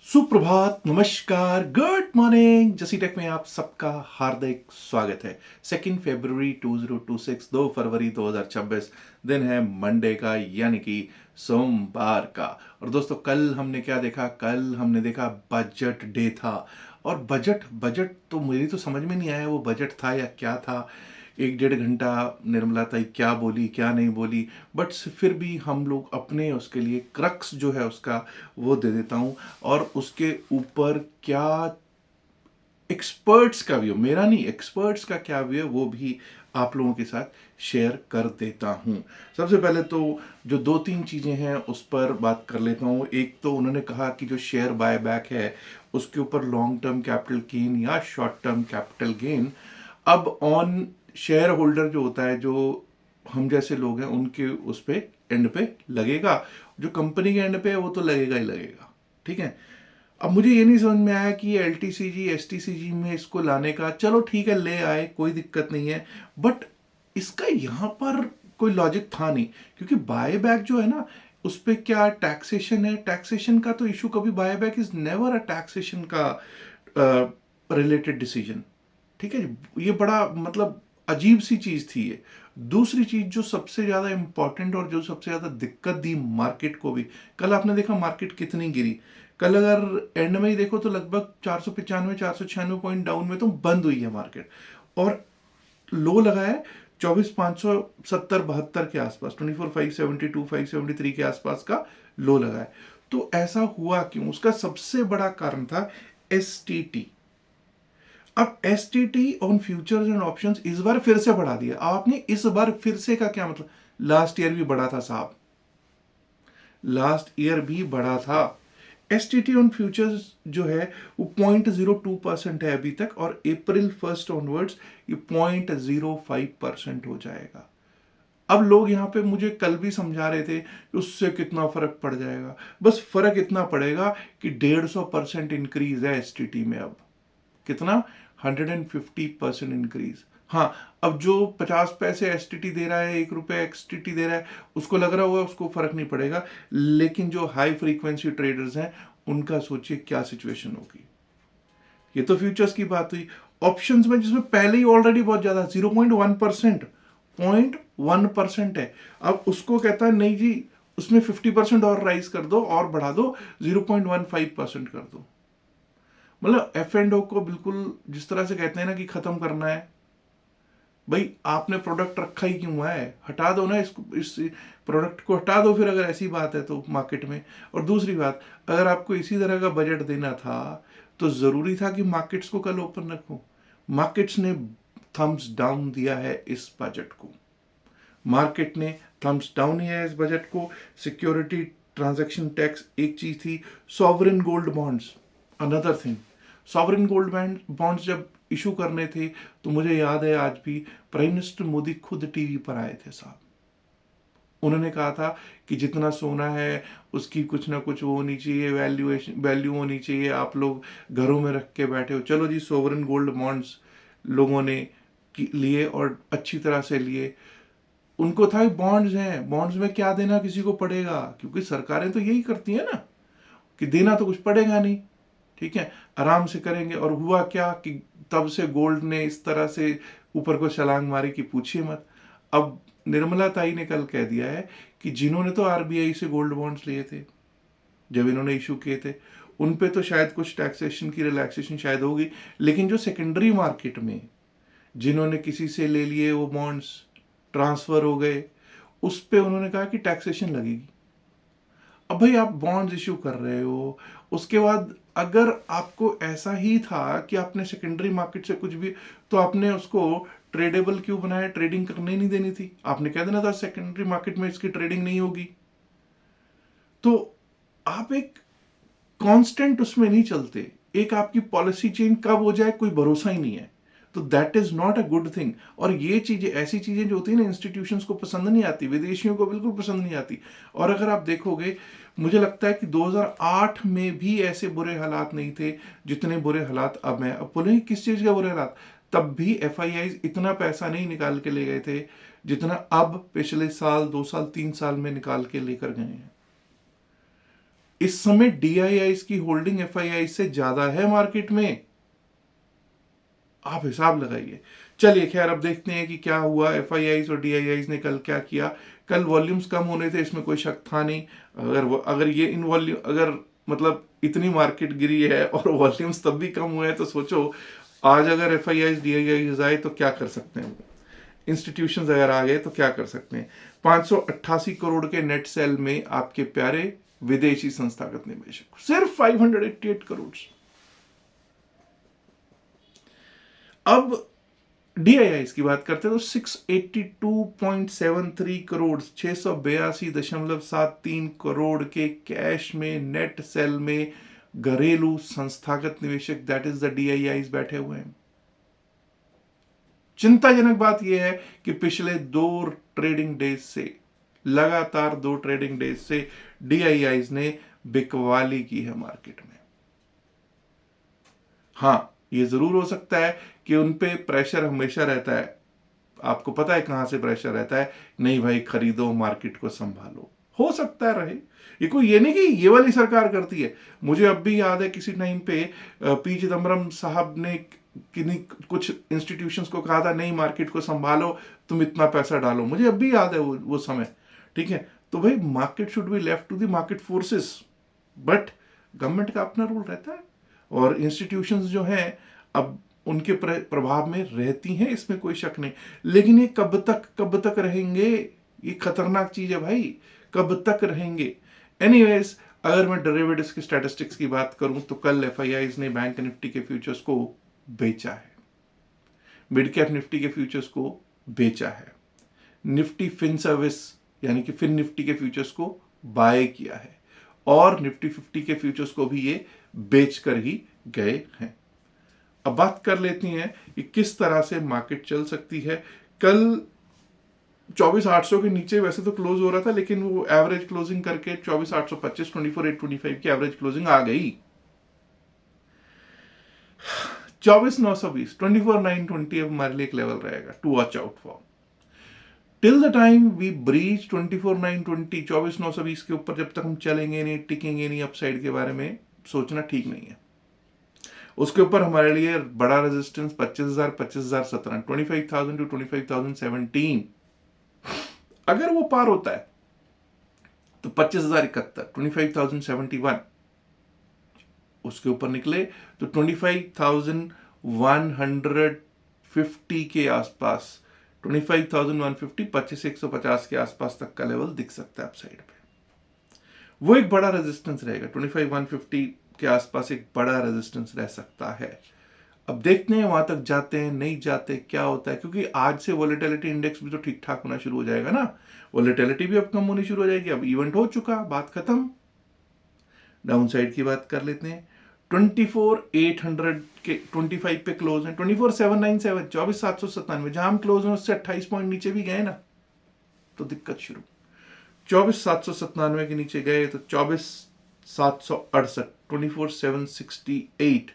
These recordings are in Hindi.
सुप्रभात, नमस्कार, गुड मॉर्निंग। जसी टेक में आप सबका हार्दिक स्वागत है। 2 फरवरी 2026, 2 फरवरी 2026 दिन है मंडे का, यानी कि सोमवार का। और दोस्तों, कल हमने क्या देखा? कल हमने देखा बजट डे था। और बजट बजट तो मेरी तो समझ में नहीं आया वो बजट था या क्या था। 1 डेढ़ घंटा निर्मला ताई क्या बोली क्या नहीं बोली, बट फिर भी हम लोग अपने उसके लिए क्रक्स जो है उसका वो दे देता हूँ। और उसके ऊपर क्या एक्सपर्ट्स का व्यू, मेरा नहीं, एक्सपर्ट्स का क्या व्यू है वो भी आप लोगों के साथ शेयर कर देता हूँ। सबसे पहले तो जो दो तीन चीज़ें हैं उस पर बात कर लेता हूँ। एक तो उन्होंने कहा कि जो शेयर बायबैक है उसके ऊपर लॉन्ग टर्म कैपिटल गेन या शॉर्ट टर्म कैपिटल गेन अब ऑन शेयर होल्डर जो होता है, जो हम जैसे लोग हैं, उनके उस पे एंड पे लगेगा। जो कंपनी के एंड पे है वो तो लगेगा ही लगेगा। ठीक है। अब मुझे ये नहीं समझ में आया कि ये LTCG STCG में इसको लाने का, चलो ठीक है ले आए, कोई दिक्कत नहीं है, बट इसका यहाँ पर कोई लॉजिक था नहीं। क्योंकि बाय बैक जो है ना, उस पर क्या टैक्सेशन है? टैक्सेशन का तो इशू कभी, buy back is never a taxation का रिलेटेड डिसीजन। ठीक है। ये बड़ा मतलब अजीब सी चीज थी ये। दूसरी चीज जो सबसे ज्यादा इंपॉर्टेंट और जो सबसे ज्यादा दिक्कत दी मार्केट को भी, कल आपने देखा मार्केट कितनी गिरी। कल अगर एंड में ही देखो तो लगभग 495 496 पॉइंट डाउन में तो बंद हुई है मार्केट। और लो लगा है 24,570-72 के आसपास, 24,572 573 के आसपास का लो लगा है। तो ऐसा हुआ क्यों? उसका सबसे बड़ा कारण था STT। अब STT on futures and options इस बार फिर से बढ़ा दिया। आपने इस बार फिर से का क्या मतलब? लास्ट ईयर भी बढ़ा था साहब, लास्ट ईयर भी बढ़ा था। STT ऑन फ्यूचर्स जो है वो 0.02% है अभी तक, और April 1 ऑनवर्ड्स ये 0.05% हो जाएगा। अब लोग यहाँ पे मुझे कल भी समझा रहे थे कि उससे कितना फर्क पड़ जाएगा। बस फर्क इतना पड़ेगा कि 150% इंक्रीज है STT में। अब कितना? 150% इंक्रीज। हाँ, अब जो 50 पैसे STT दे रहा है, 1 रुपये STT दे रहा है, उसको लग रहा होगा उसको फर्क नहीं पड़ेगा। लेकिन जो हाई फ्रीक्वेंसी ट्रेडर्स हैं उनका सोचिए क्या सिचुएशन होगी। ये तो फ्यूचर्स की बात हुई। ऑप्शंस में जिसमें पहले ही ऑलरेडी बहुत ज्यादा 0.1%, 0.1% है, अब उसको कहता है नहीं जी, उसमें 50% और राइज कर दो और बढ़ा दो, 0.15% कर दो। मतलब F&O को बिल्कुल जिस तरह से कहते हैं ना कि खत्म करना है। भाई आपने प्रोडक्ट रखा ही क्यों है? हटा दो ना इसको, इस प्रोडक्ट को हटा दो फिर, अगर ऐसी बात है तो मार्केट में। और दूसरी बात, अगर आपको इसी तरह का बजट देना था तो जरूरी था कि मार्केट्स को कल ओपन रखो। मार्केट्स ने थम्स डाउन दिया है इस बजट को। मार्केट ने थम्स डाउन किया है इस बजट को। सिक्योरिटी ट्रांजैक्शन टैक्स एक चीज थी, sovereign gold bonds another thing. Sovereign gold bonds जब इशू करने थे तो मुझे याद है आज भी, प्राइम मिनिस्टर मोदी खुद टीवी पर आए थे साहब। उन्होंने कहा था कि जितना सोना है उसकी कुछ ना कुछ वो होनी चाहिए, वैल्यू होनी चाहिए। आप लोग घरों में रख के बैठे हो, चलो जी सोवरेन गोल्ड बॉन्ड्स लोगों ने लिए और अच्छी तरह से लिए। उनको था बॉन्ड्स हैं, बॉन्ड्स में क्या देना किसी को पड़ेगा, क्योंकि सरकारें तो यही करती है ना कि देना तो कुछ पड़ेगा नहीं। ठीक है, आराम से करेंगे। और हुआ क्या कि तब से गोल्ड ने इस तरह से ऊपर को छलांग मारी कि पूछिए मत। अब निर्मला ताई ने कल कह दिया है कि जिन्होंने तो RBI से गोल्ड बॉन्ड्स लिए थे जब इन्होंने इशू किए थे, उन पे तो शायद कुछ टैक्सेशन की रिलैक्सेशन शायद होगी, लेकिन जो सेकेंडरी मार्केट में जिन्होंने किसी से ले लिए वो बॉन्ड्स ट्रांसफर हो गए, उस पे उन्होंने कहा कि टैक्सेशन लगेगी। अब भाई आप बॉन्ड्स इश्यू कर रहे हो, उसके बाद अगर आपको ऐसा ही था कि आपने सेकेंडरी मार्केट से कुछ भी, तो आपने उसको ट्रेडेबल क्यों बनाया? ट्रेडिंग करने नहीं देनी थी, आपने कह देना था सेकेंडरी मार्केट में इसकी ट्रेडिंग नहीं होगी। तो आप एक कांस्टेंट उसमें नहीं चलते। एक आपकी पॉलिसी चेंज कब हो जाए कोई भरोसा ही नहीं है। तो that is not a good thing. और ये चीजें, ऐसी चीजें जो होती है ना, इंस्टीट्यूशंस को पसंद नहीं आती, विदेशियों को बिल्कुल पसंद नहीं आती। और अगर आप देखोगे, मुझे लगता है कि 2008 में भी ऐसे बुरे हालात नहीं थे जितने बुरे हालात अब हैं। अब बोलेंगे किस चीज के बुरे हालात? तब भी FII इतना पैसा नहीं निकाल के ले गए थे जितना अब पिछले साल 2 साल 3 साल में निकाल के लेकर गए हैं। इस समय डीआईआईस की होल्डिंग एफआईआई से ज्यादा है मार्केट में, आप हिसाब लगाइए। चलिए खैर, अब देखते हैं कि क्या हुआ। एफआईआईस और डीआईआईस ने कल क्या किया। कल वॉल्यूम्स कम होने थे, इसमें कोई शक था नहीं। अगर ये इन वॉल्यूम, अगर मतलब इतनी मार्केट गिरी है और वॉल्यूम्स तब भी कम हुए हैं, तो सोचो आज अगर एफआईआईस डीआईआईस आए तो क्या कर सकते हैं, इंस्टीट्यूशंस अगर आ गए तो क्या कर सकते हैं। 588 करोड़ के नेट सेल में आपके प्यारे विदेशी संस्थागत निवेशक, सिर्फ 588 करोड़। अब डीआईआई की बात करते हैं तो 682.73 करोड़, 682.73 करोड़ के कैश में नेट सेल में घरेलू संस्थागत निवेशक, दैट इज द डीआईआई बैठे हुए हैं। चिंताजनक बात यह है कि पिछले 2 ट्रेडिंग डेज से, लगातार 2 ट्रेडिंग डेज से डीआईआई ने बिकवाली की है मार्केट में। हां, ये जरूर हो सकता है कि उन पे प्रेशर हमेशा रहता है। आपको पता है कहां से प्रेशर रहता है, नहीं भाई खरीदो, मार्केट को संभालो। हो सकता है रहे, ये नहीं कि ये वाली सरकार करती है। मुझे अब भी याद है किसी टाइम पे पी चिदम्बरम साहब ने किन्हीं कुछ इंस्टीट्यूशंस को कहा था, नहीं मार्केट को संभालो, तुम इतना पैसा डालो। मुझे अब भी याद है वो समय। ठीक है, तो भाई market should be left to the market forces, but government का अपना रूल रहता है और इंस्टीट्यूशंस जो हैं अब उनके प्रभाव में रहती हैं, इसमें कोई शक नहीं। लेकिन ये कब तक रहेंगे, ये खतरनाक चीज है भाई, कब तक रहेंगे। एनीवेज, अगर मैं डेरिवेटिव्स की स्टैटिस्टिक्स की बात करूं तो कल एफआईआईज ने बैंक निफ्टी के फ्यूचर्स को बेचा है, मिड कैप निफ्टी के फ्यूचर्स को बेचा है, निफ्टी फिन सर्विस यानी कि फिन निफ्टी के फ्यूचर्स को बाय किया है, और निफ्टी 50 के फ्यूचर्स को भी ये बेचकर ही गए हैं। अब बात कर लेती हैं कि किस तरह से मार्केट चल सकती है। कल 24,800 के नीचे वैसे तो क्लोज हो रहा था, लेकिन वो एवरेज क्लोजिंग करके 24,825, 24,825 की एवरेज क्लोजिंग आ गई। 24,920, 24,920 अब हमारे लिए एक लेवल रहेगा to watch out for. Till the time we breach 24,920, 24,920 के ऊपर जब तक हम चलेंगे नहीं, टिकेंगे नहीं, अपसाइड के बारे में सोचना ठीक नहीं है। उसके ऊपर हमारे लिए बड़ा रेजिस्टेंस 25,000, 25,017, 25,000 टू 25,017। अगर वो पार होता है तो 25,071, 25,071 उसके ऊपर निकले तो 25,150 के आसपास, 25,150, 25,150 के आसपास तक का लेवल दिख सकता है अपसाइड पे। वो एक बड़ा रेजिस्टेंस रहेगा, 25,150 के आसपास एक बड़ा रेजिस्टेंस रह सकता है। अब देखते हैं वहां तक जाते हैं नहीं जाते, क्या होता है, क्योंकि आज से वोलेटिलिटी इंडेक्स भी तो ठीक ठाक होना शुरू हो जाएगा ना। वोलेटिलिटी भी अब कम होनी शुरू हो जाएगी, अब इवेंट हो चुका, बात खत्म। डाउन साइड की बात कर लेते हैं। 24,800 के 25 पे क्लोज है, 24,797, 24,797 जहां हम क्लोज हैं उससे 28 पॉइंट नीचे भी गए ना तो दिक्कत शुरू। 24,797 के नीचे गए तो 24,768, 24,768,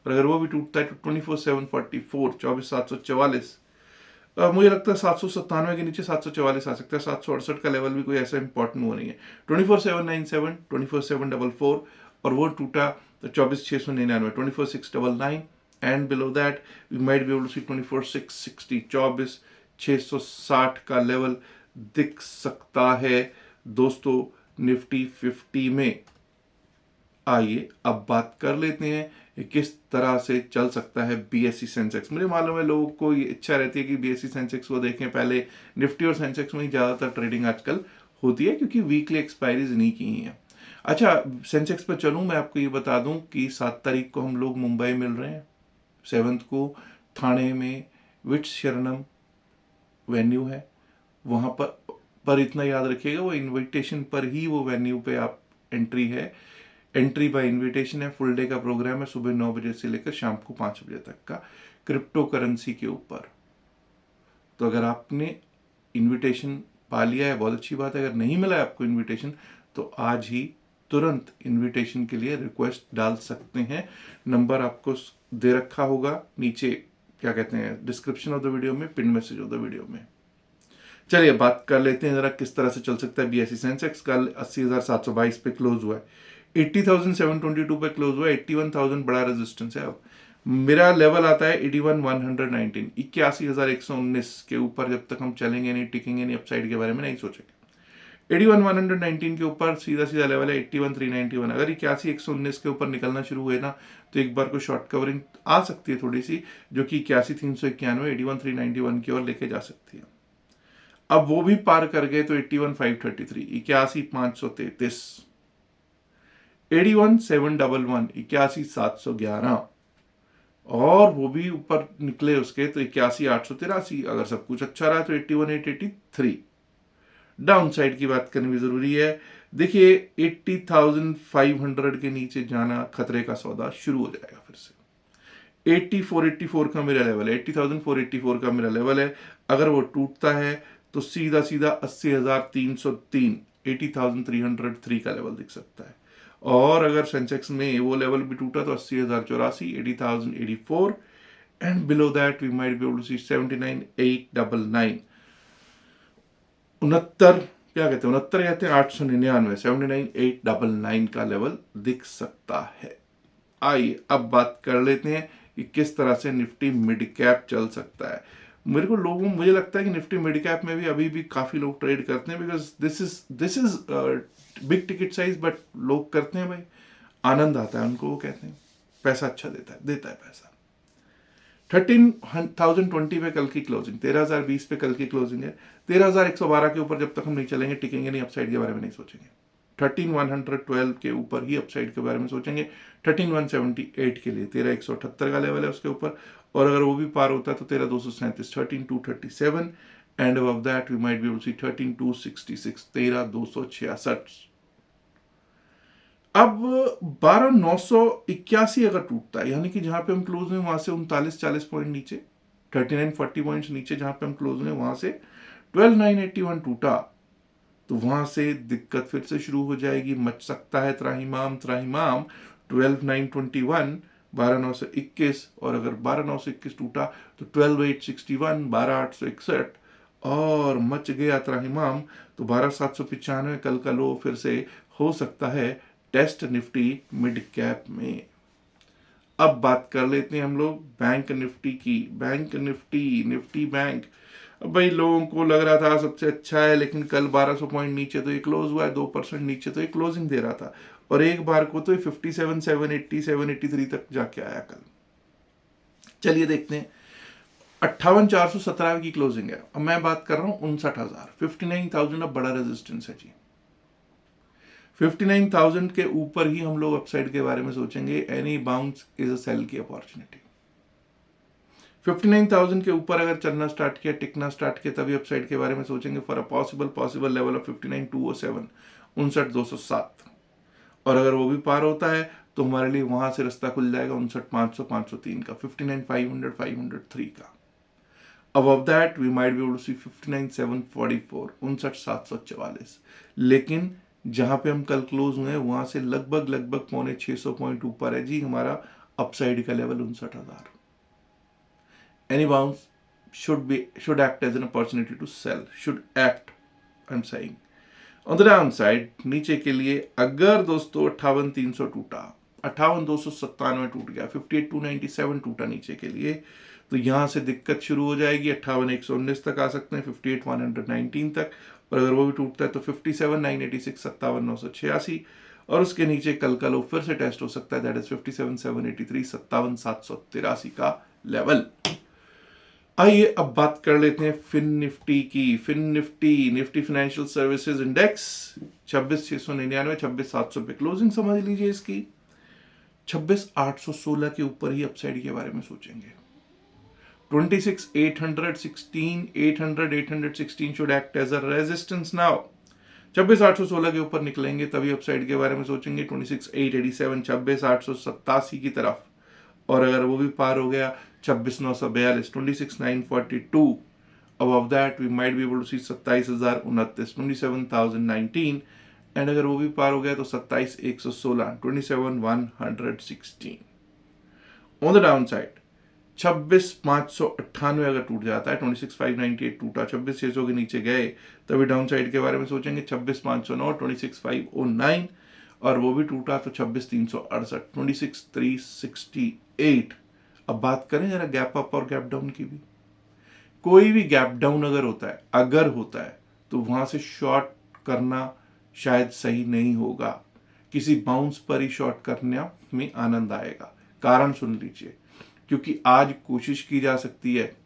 और अगर वो भी टूटता है तो 24,744, 24,744। मुझे लगता है 797 के नीचे 744 आ सकता है, 768 का लेवल भी कोई ऐसा इंपॉर्टेंट वो नहीं है। 24,797, 24,744, और वो टूटा तो 24,699, 24,699, and below that we might be able to see 24,660, 24,660 का लेवल दिख सकता है दोस्तों निफ्टी 50 में। आइए अब बात कर लेते हैं किस तरह से चल सकता है बीएसई सेंसेक्स। मुझे मालूम है लोगों को ये इच्छा रहती है कि बीएसई सेंसेक्स को देखें, पहले निफ्टी और सेंसेक्स में ही ज़्यादातर ट्रेडिंग आजकल होती है क्योंकि वीकली एक्सपायरीज नहीं की हैं। अच्छा, सेंसेक्स पर चलूँ, मैं आपको ये बता दूं कि 7 तारीख को हम लोग मुंबई मिल रहे हैं, 7th को थाने में विट्स शरणम वेन्यू है, वहाँ पर इतना याद रखिएगा वो इनविटेशन पर ही वो वेन्यू पे आप एंट्री है, एंट्री बाय इनविटेशन है। फुल डे का प्रोग्राम है, सुबह 9 बजे से लेकर शाम को 5 बजे तक का, क्रिप्टो करेंसी के ऊपर। तो अगर आपने इनविटेशन पा लिया है बहुत अच्छी बात है, अगर नहीं मिला है आपको इनविटेशन तो आज ही तुरंत इनविटेशन के लिए रिक्वेस्ट डाल सकते हैं। नंबर आपको दे रखा होगा नीचे, क्या कहते हैं, डिस्क्रिप्शन ऑफ द वीडियो में, pin message of the video में। चलिए बात कर लेते हैं जरा किस तरह से चल सकता है बीएसई सेंसेक्स। कल 80,722 पे क्लोज हुआ है। 80,722 पे क्लोज हुआ, 81,000 बड़ा रेजिस्टेंस है। अब मेरा लेवल आता है 81,119, 81,119 के ऊपर जब तक हम चलेंगे नहीं, टिकेंगे नहीं, अपसाइड के बारे में नहीं सोचेंगे। 81,119 के ऊपर सीधा सीधा लेवल है 81,391। अगर 81,119 के ऊपर निकलना शुरू हुए ना, तो एक बार को शॉर्ट कवरिंग आ सकती है थोड़ी सी, जो कि 81,391 81,391 की ओर लेके जा सकती है। अब वो भी पार कर गए तो 81,533, 81,533, 81,711, 81,711, और वो भी ऊपर निकले उसके तो 81,883। अगर सब कुछ अच्छा रहा तो 81,883। डाउन साइड की बात करनी भी जरूरी है। देखिए 80,500 के नीचे जाना खतरे का सौदा शुरू हो जाएगा फिर से। 84 का मेरा लेवल है, 80,484 का मेरा लेवल है। अगर वो टूटता है तो सीधा सीधा 80,303, 80,303 का लेवल दिख सकता है। और अगर सेंसेक्स में वो लेवल भी टूटा तो 80,084, 80,084, and below that we might be able to see 79,899, 69, क्या कहते हैं 69 कहते हैं 899, 79,899 का लेवल दिख सकता है। आइए अब बात कर लेते हैं कि किस तरह से निफ्टी मिड कैप चल सकता है। मुझे लगता है कि निफ्टी मिड कैप में भी अभी भी काफी लोग ट्रेड करते हैं, because this is big ticket size, but लोग करते हैं भाई, आनंद आता है उनको, वो कहते हैं पैसा अच्छा देता है पैसा। 13,020 पे कल की क्लोजिंग, 13,020 पे कल की क्लोजिंग है। 13,112 के ऊपर जब तक हम नहीं चलेंगे, टिकेंगे नहीं, अपसाइड के बारे में नहीं सोचेंगे। 13,112 के ऊपर ही अपसाइड के बारे में सोचेंगे। 13,178 के लिए 13,178 का लेवल है उसके ऊपर, और अगर वो भी पार होता है तो 13,237, 13,237, and above that we might be able to see 13,266, 13,266। अब 12,981 अगर टूटता है, यानी कि जहां पे हम क्लोज हुए वहां से 39-40 पॉइंट नीचे, 39-40 पॉइंट नीचे जहां पे हम क्लोज हुए वहां से 12,981 टूटा, तो वहां से दिक्कत फिर से शुरू हो जाएगी, मच सकता है त्राहिमाम त्राहिमाम। 12,921, 12,921, और अगर 12,921 टूटा तो 12,861, 12,861, और मच गया त्राहिमाम तो 12,795 कल का लो फिर से हो सकता है टेस्ट निफ्टी मिड कैप में। अब बात कर लेते हैं हम लोग बैंक निफ्टी की। बैंक निफ्टी बैंक, अब भाई लोगों को लग रहा था सबसे अच्छा है, लेकिन कल 1200 पॉइंट नीचे तो ये क्लोज हुआ है, 2% नीचे तो ये क्लोजिंग दे रहा था, और एक बार को तो ये 57,780, 783 तक जाके आया कल। चलिए देखते हैं, 58,417 की क्लोजिंग है। अब मैं बात कर रहा हूं 59,000, 59,000 अब बड़ा रेजिस्टेंस है जी। 59,000 के ऊपर ही हम लोग अपसाइड के बारे में सोचेंगे। Any bounce is a sell की अपॉर्चुनिटी। 59,000 के ऊपर अगर चलना स्टार्ट किया, टिकना स्टार्ट किया, तभी अपसाइड के बारे में सोचेंगे for a possible level of 59,207, 59,207। और अगर वो भी पार होता है तो हमारे लिए वहां से रास्ता खुल जाएगा 59,500, 503 का, 59,500, 503 का। Above that we might be able to see 59,744, 59,744। लेकिन जहां पे हम कल क्लोज हुए हैं वहां से लगभग 650 पॉइंट ऊपर है जी हमारा अपसाइड का level 59,000। Any bounce should act as an opportunity to sell, should act, I'm saying. On the downside, नीचे के लिए अगर दोस्तों 58,300 टूटा, 58,297 टूट गया, 58,297 टूटा नीचे के लिए, तो यहां से दिक्कत शुरू हो जाएगी। 58,119 तक आ सकते हैं, 58,119 तक, और अगर वो भी टूटता है तो 57,986, 57,986, और उसके नीचे कल का लो फिर से टेस्ट हो सकता है, दैट इज 57,783, 57,783 का लेवल। आइए अब बात कर लेते हैं फिन निफ्टी की। Fin Nifty financial services index 26,699, 26,700 पे क्लोजिंग समझ लीजिए इसकी। 26,816 के ऊपर ही अपसाइड के बारे में सोचेंगे। 26,816, 800, 816 should act as a resistance now. 26,816 के ऊपर निकलेंगे तभी अपसाइड के बारे में सोचेंगे। 26,887, 26,887 की तरफ, और अगर वो भी पार हो गया 26,942, 26,942, above that we might be able to see 27,029, 27,019, and अगर वो भी पार हो गया तो 27,116, 27,116। ऑन द डाउन साइड 26,598 अगर टूट जाता है, 26,598 टूटा, 26,600 के नीचे गए, तभी डाउन साइड के बारे में सोचेंगे। 26,509, 26,509, और वो भी टूटा तो 26,368, 26,368। अब बात करें जरा गैप अप और गैप डाउन की भी। कोई भी गैप डाउन अगर होता है तो वहां से शॉर्ट करना शायद सही नहीं होगा। किसी बाउंस पर ही शॉर्ट करने में आनंद आएगा। कारण सुन लीजिए, क्योंकि आज कोशिश की जा सकती है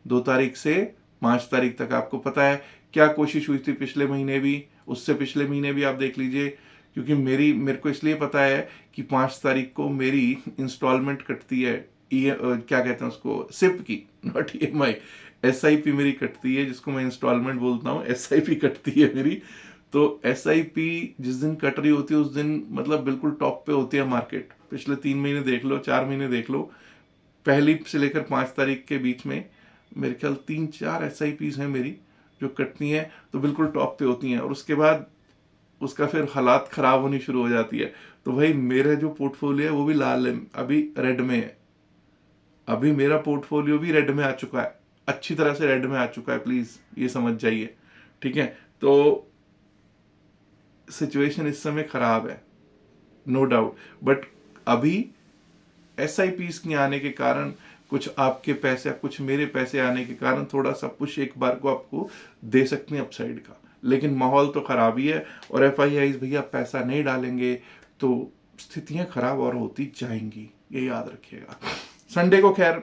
2 तारीख से 5 तारीख तक। आपको पता है क्या कोशिश हुई थी पिछले महीने भी, उससे पिछले महीने भी आप देख लीजिए। क्योंकि मेरे को इसलिए पता है कि 5 तारीख को मेरी इंस्टॉलमेंट कटती है, क्या कहते हैं उसको, सिप की, नॉट EMI, SIP मेरी कटती है, जिसको मैं इंस्टॉलमेंट बोलता हूँ, SIP कटती है मेरी। तो SIP जिस दिन कट रही होती है उस दिन मतलब बिल्कुल टॉप पे होती है मार्केट। पिछले 3 महीने देख लो, 4 महीने देख लो, पहली से लेकर 5 तारीख के बीच में मेरे ख्याल 3-4 SIPs हैं मेरी जो कटती हैं, तो बिल्कुल टॉप पे होती हैं। और उसके बाद उसका फिर हालात खराब होनी शुरू हो जाती है। तो भाई मेरा जो पोर्टफोलियो है वो भी लाल है, अभी रेड में है। अभी मेरा पोर्टफोलियो भी रेड में आ चुका है, अच्छी तरह से रेड में आ चुका है, प्लीज ये समझ जाइए, ठीक है। तो सिचुएशन इस समय खराब है, नो डाउट, बट अभी SIPs के आने के कारण, कुछ आपके पैसे, कुछ मेरे पैसे आने के कारण थोड़ा सा पुश एक बार को आपको दे सकते हैं अपसाइड का। लेकिन माहौल तो खराब ही है, और FIIs भैया पैसा नहीं डालेंगे तो स्थितियां खराब और होती जाएंगी, ये याद रखिएगा। संडे को खैर,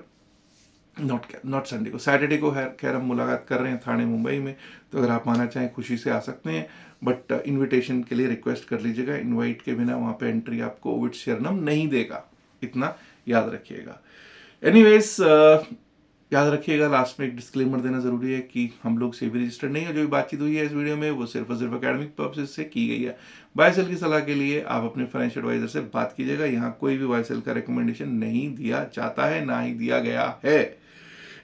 नॉट संडे को, सैटरडे को खैर हम मुलाकात कर रहे हैं थाने मुंबई में। तो अगर आप आना चाहें खुशी से आ सकते हैं, बट इनविटेशन के लिए रिक्वेस्ट कर लीजिएगा। इनवाइट के बिना वहाँ पे एंट्री आपको ओविड शरणम नहीं देगा, इतना याद रखिएगा। एनीवेज, याद रखिएगा, लास्ट में एक डिस्क्लेमर देना जरूरी है कि हम लोग सेबी रजिस्टर्ड नहीं है। जो भी बातचीत हुई है इस वीडियो में वो सिर्फ और सिर्फ एकेडमिक पर्पसेज से की गई है। बाय सेल की सलाह के लिए आप अपने फाइनेंशियल एडवाइजर से बात कीजिएगा। यहाँ कोई भी बाय सेल का रिकमेंडेशन नहीं दिया जाता है, ना ही दिया गया है।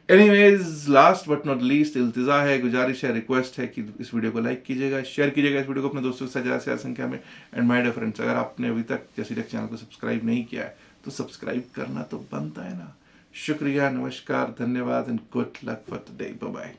Anyways, last but not least, इल्तिजा है, गुजारिश है, रिक्वेस्ट है कि इस वीडियो को लाइक कीजिएगा, शेयर कीजिएगा इस वीडियो को अपने दोस्तों के साथ ज़्यादा से ज़्यादा संख्या में। एंड माय डियर फ्रेंड्स, अगर आपने अभी तक जैसी टेक चैनल को सब्सक्राइब नहीं किया है तो सब्सक्राइब करना तो बनता है ना। शुक्रिया, नमस्कार, धन्यवाद and good luck for today, bye bye.